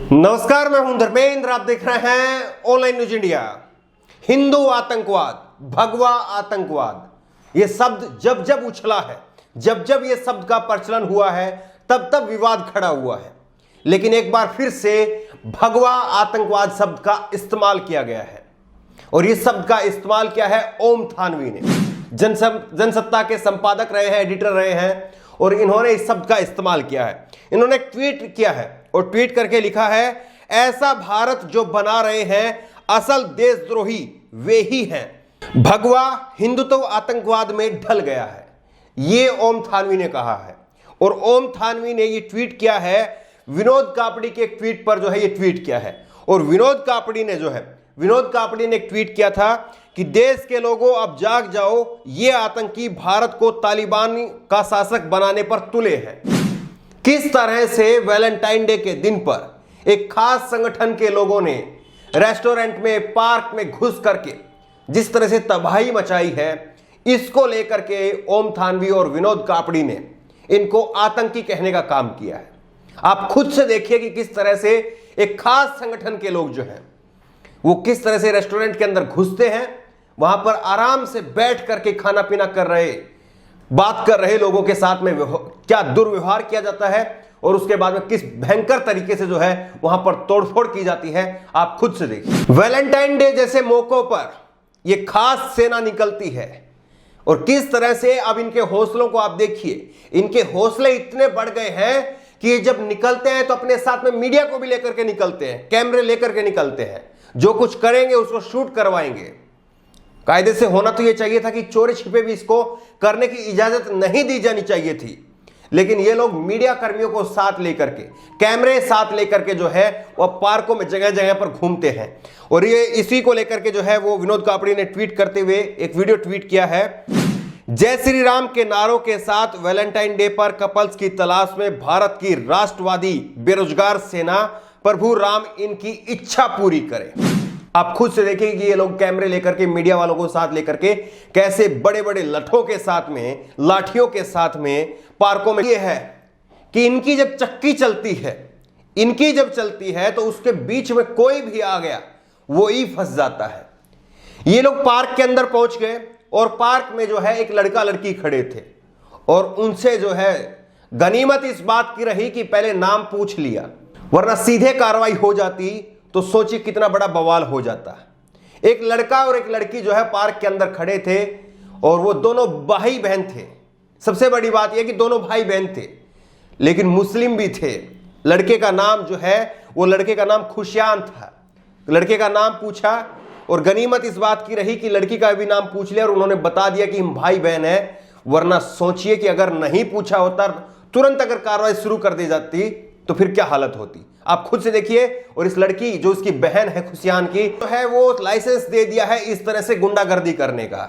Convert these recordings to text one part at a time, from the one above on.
नमस्कार, मैं हूं धर्मेंद्र। आप देख रहे हैं ऑनलाइन न्यूज इंडिया। हिंदू आतंकवाद, भगवा आतंकवाद, ये शब्द जब जब उछला है, जब जब ये शब्द का प्रचलन हुआ है, तब तब विवाद खड़ा हुआ है। लेकिन एक बार फिर से भगवा आतंकवाद शब्द का इस्तेमाल किया गया है और इस शब्द का इस्तेमाल किया है ओम थानवी ने। जनसत्ता के संपादक रहे हैं, एडिटर रहे हैं और इन्होंने इस शब्द का इस्तेमाल किया है। इन्होंने ट्वीट किया है और ट्वीट करके लिखा है, ऐसा भारत जो बना रहे हैं असल देशद्रोही वे ही हैं। भगवा हिंदुत्व आतंकवाद में ढल गया है, ये ओम थानवी ने कहा है। और ओम थानवी ने ये ट्वीट किया है विनोद कापड़ी के एक ट्वीट पर जो है ये ट्वीट किया है। और विनोद कापड़ी ने एक ट्वीट किया था कि देश के लोगों अब जाग जाओ, ये आतंकी भारत को तालिबान का शासक बनाने पर तुले हैं। किस तरह से वैलेंटाइन डे के दिन पर एक खास संगठन के लोगों ने रेस्टोरेंट में, पार्क में घुस करके जिस तरह से तबाही मचाई है, इसको लेकर के ओम थानवी और विनोद कापड़ी ने इनको आतंकी कहने का काम किया है। आप खुद से देखिए कि किस तरह से एक खास संगठन के लोग जो हैं वो किस तरह से रेस्टोरेंट के अंदर घुसते हैं, वहां पर आराम से बैठ करके खाना पीना कर रहे, बात कर रहे लोगों के साथ में क्या दुर्व्यवहार किया जाता है और उसके बाद में किस भयंकर तरीके से जो है वहां पर तोड़फोड़ की जाती है। आप खुद से देखिए। वैलेंटाइन डे जैसे मौकों पर यह खास सेना निकलती है और किस तरह से अब इनके हौसलों को आप देखिए। इनके हौसले इतने बढ़ गए हैं कि ये जब निकलते हैं तो अपने साथ में मीडिया को भी लेकर के निकलते हैं, कैमरे लेकर के निकलते हैं, जो कुछ करेंगे उसको शूट करवाएंगे। कायदे से होना तो यह चाहिए था कि चोरी छिपे भी इसको करने की इजाजत नहीं दी जानी चाहिए थी, लेकिन ये लोग मीडिया कर्मियों को साथ लेकर के, कैमरे साथ लेकर के जो है वह पार्कों में जगह जगह पर घूमते हैं। और ये इसी को लेकर के जो है वो विनोद कापड़ी ने ट्वीट करते हुए एक वीडियो ट्वीट किया है। जय श्री राम के नारों के साथ वैलेंटाइन डे पर कपल्स की तलाश में भारत की राष्ट्रवादी बेरोजगार सेना, प्रभु राम इनकी इच्छा पूरी करे। आप खुद से देखिए कि ये लोग कैमरे लेकर के, मीडिया वालों को साथ लेकर के कैसे बड़े बड़े लठों के साथ में, लाठियों के साथ में पार्कों में। ये है कि इनकी जब चक्की चलती है तो उसके बीच में कोई भी आ गया वो ही फंस जाता है। ये लोग पार्क के अंदर पहुंच गए और पार्क में जो है एक लड़का लड़की खड़े थे और उनसे जो है गनीमत इस बात की रही कि पहले नाम पूछ लिया, वरना सीधे कार्रवाई हो जाती तो सोचिए कितना बड़ा बवाल हो जाता। एक लड़का और एक लड़की जो है पार्क के अंदर खड़े थे और वो दोनों भाई बहन थे। सबसे बड़ी बात यह कि दोनों भाई बहन थे, लेकिन मुस्लिम भी थे। लड़के का नाम जो है वो लड़के का नाम खुशियान था। लड़के का नाम पूछा और गनीमत इस बात की रही कि लड़की का भी नाम पूछ लिया और उन्होंने बता दिया कि हम भाई बहन हैं। वरना सोचिए कि अगर नहीं पूछा होता, तुरंत अगर कार्रवाई शुरू कर दी जाती तो फिर क्या हालत होती। आप खुद से देखिए। और इस लड़की जो उसकी बहन है खुशियान की, तो है वो लाइसेंस दे दिया है इस तरह से गुंडागर्दी करने का।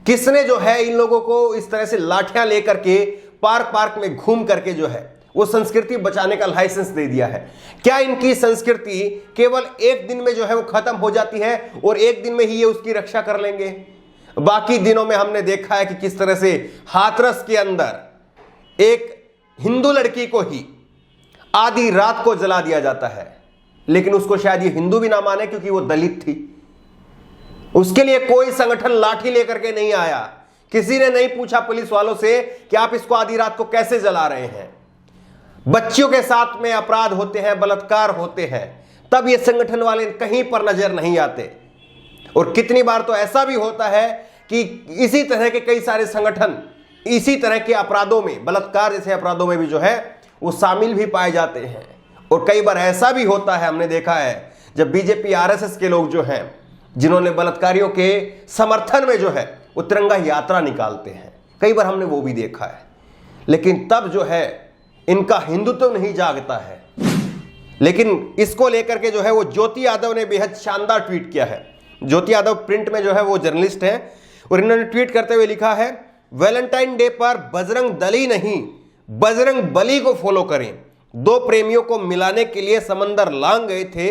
किसने जो है इन लोगों को इस तरह से लाठियां लेकर के पार्क में घूम करके जो है वो संस्कृति बचाने का लाइसेंस दे दिया है। क्या इनकी संस्कृति केवल एक दिन में जो है वो खत्म हो जाती है और एक दिन में ही ये उसकी रक्षा कर लेंगे? बाकी दिनों में हमने देखा है कि किस तरह से हाथरस के अंदर एक हिंदू लड़की को ही आधी रात को जला दिया जाता है, लेकिन उसको शायद ये हिंदू भी ना माने क्योंकि वो दलित थी। उसके लिए कोई संगठन लाठी लेकर के नहीं आया। किसी ने नहीं पूछा पुलिस वालों से कि आप इसको आधी रात को कैसे जला रहे हैं। बच्चियों के साथ में अपराध होते हैं, बलात्कार होते हैं, तब ये संगठन वाले कहीं पर नजर नहीं आते। और कितनी बार तो ऐसा भी होता है कि इसी तरह के कई सारे संगठन इसी तरह के अपराधों में, बलात्कार जैसे अपराधों में भी जो है वो शामिल भी पाए जाते हैं। और कई बार ऐसा भी होता है, हमने देखा है, जब बीजेपी आरएसएस के लोग जो हैं, जिन्होंने बलात्कारियों के समर्थन में जो है वो तिरंगा यात्रा निकालते हैं, कई बार हमने वो भी देखा है। लेकिन तब जो है इनका हिंदुत्व नहीं जागता है। लेकिन इसको लेकर के जो है वो ज्योति यादव ने बेहद शानदार ट्वीट किया है। ज्योति यादव प्रिंट में जो है वो जर्नलिस्ट हैं और इन्होंने ट्वीट करते हुए लिखा है, वैलेंटाइन डे पर बजरंग दली नहीं बजरंग बली को फॉलो करें। दो प्रेमियों को मिलाने के लिए समंदर लांग गए थे,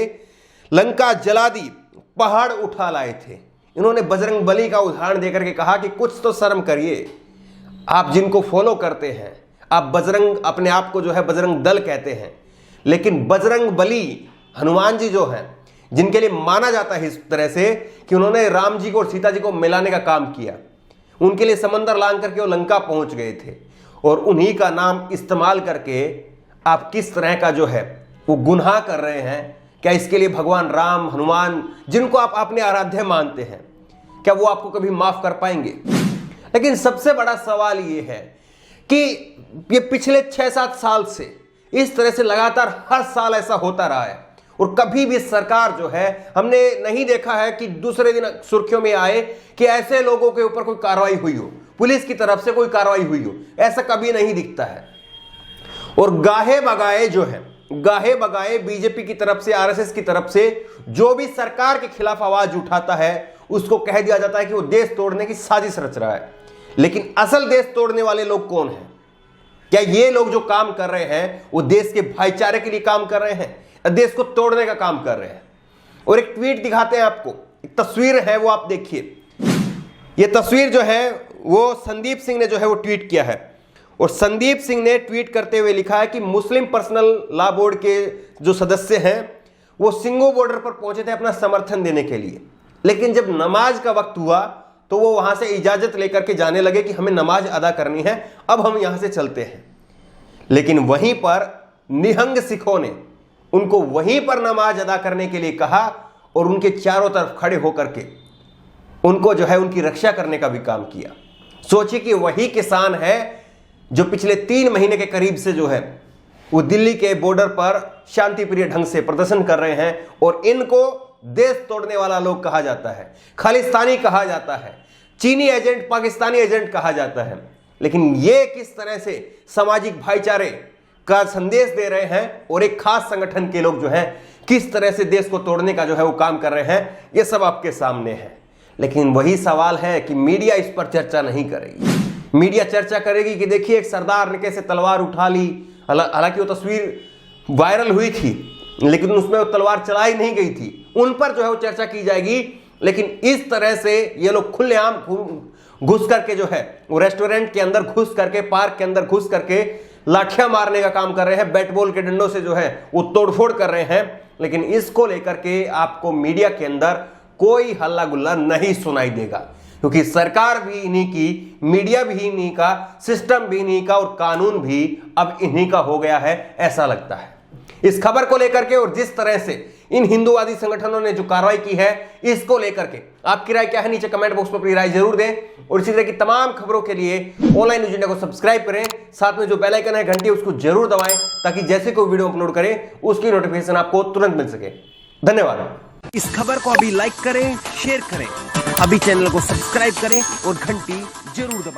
लंका जला दी, पहाड़ उठा लाए थे। इन्होंने बजरंग बली का उदाहरण देकर के कहा कि कुछ तो शर्म करिए। आप जिनको फॉलो करते हैं, आप बजरंग, अपने आप को जो है बजरंग दल कहते हैं, लेकिन बजरंग बली हनुमान जी जो हैं, जिनके लिए माना जाता है इस तरह से कि उन्होंने राम जी को और सीता जी को मिलाने का काम किया, उनके लिए समंदर लांघ करके वो लंका पहुंच गए थे, और उन्हीं का नाम इस्तेमाल करके आप किस तरह का जो है वो गुनाह कर रहे हैं। क्या इसके लिए भगवान राम, हनुमान, जिनको आप अपने आराध्य मानते हैं, क्या वो आपको कभी माफ कर पाएंगे? लेकिन सबसे बड़ा सवाल ये है कि ये पिछले 6-7 साल से इस तरह से लगातार हर साल ऐसा होता रहा है, और कभी भी सरकार जो है, हमने नहीं देखा है कि दूसरे दिन सुर्खियों में आए कि ऐसे लोगों के ऊपर कोई कार्रवाई हुई हो, पुलिस की तरफ से कोई कार्रवाई हुई हो, ऐसा कभी नहीं दिखता है। और गाहे बगाए जो है, गाहे बगाए बीजेपी की तरफ से, आरएसएस की तरफ से जो भी सरकार के खिलाफ आवाज उठाता है, उसको कह दिया जाता है कि वो देश तोड़ने की साजिश रच रहा है। लेकिन असल देश तोड़ने वाले लोग कौन हैं? क्या ये लोग जो काम कर रहे हैं वो देश के भाईचारे के लिए काम कर रहे हैं, देश को तोड़ने का काम कर रहे हैं? और एक ट्वीट दिखाते हैं आपको, एक तस्वीर है, वो आप देखिए। ये तस्वीर जो है वो संदीप सिंह ने जो है वो ट्वीट किया है, और संदीप सिंह ने ट्वीट करते हुए लिखा है कि मुस्लिम पर्सनल लॉ बोर्ड के जो सदस्य हैं वो सिंगो बॉर्डर पर पहुंचे थे अपना समर्थन देने के लिए, लेकिन जब नमाज का वक्त हुआ तो वो वहां से इजाजत लेकर के जाने लगे कि हमें नमाज अदा करनी है, अब हम यहां से चलते हैं। लेकिन वहीं पर निहंग सिखों ने उनको वहीं पर नमाज अदा करने के लिए कहा, और उनके चारों तरफ खड़े होकर के उनको जो है उनकी रक्षा करने का भी काम किया। सोचिए कि वही किसान है जो पिछले 3 महीने के करीब से जो है वो दिल्ली के बॉर्डर पर शांतिप्रिय ढंग से प्रदर्शन कर रहे हैं, और इनको देश तोड़ने वाला लोग कहा जाता है, खालिस्तानी कहा जाता है, चीनी एजेंट, पाकिस्तानी एजेंट कहा जाता है। लेकिन ये किस तरह से सामाजिक भाईचारे का संदेश दे रहे हैं, और एक खास संगठन के लोग जो हैं किस तरह से देश को तोड़ने का जो है वो काम कर रहे हैं, ये सब आपके सामने है। लेकिन वही सवाल है कि मीडिया इस पर चर्चा नहीं करेगी। मीडिया चर्चा करेगी कि देखिए एक सरदार ने कैसे तलवार उठा ली, हालांकि वो तस्वीर वायरल हुई थी, लेकिन उसमें वो तलवार चलाई नहीं गई थी, उन पर जो है वो चर्चा की जाएगी। लेकिन इस तरह से ये लोग खुलेआम घुस करके जो है वो रेस्टोरेंट के अंदर घुस करके, पार्क के अंदर घुस करके लाठियां मारने का काम कर रहे हैं, बैट बॉल के डंडों से जो है वो तोड़फोड़ कर रहे हैं। लेकिन इसको लेकर के आपको मीडिया के अंदर कोई हल्ला गुल्ला नहीं सुनाई देगा, क्योंकि सरकार भी इन्हीं की, मीडिया भी इन्हीं का, सिस्टम भी इन्हीं का, और कानून भी अब इन्हीं का हो गया है, ऐसा लगता है। इस खबर को लेकर के और जिस तरह से इन हिंदूवादी संगठनों ने जो कार्रवाई की है, इसको लेकर के आपकी राय क्या है, नीचे कमेंट बॉक्स में अपनी राय जरूर दें। और इसी तरह की तमाम खबरों के लिए ऑनलाइन न्यूज इंडिया को सब्सक्राइब करें, साथ में जो बेल आइकन है घंटी उसको जरूर दबाएं, ताकि जैसे कोई वीडियो अपलोड करें उसकी नोटिफिकेशन आपको तुरंत मिल सके। धन्यवाद। इस खबर को अभी लाइक करें, शेयर करें, अभी चैनल को सब्सक्राइब करें और घंटी जरूर दबाएं।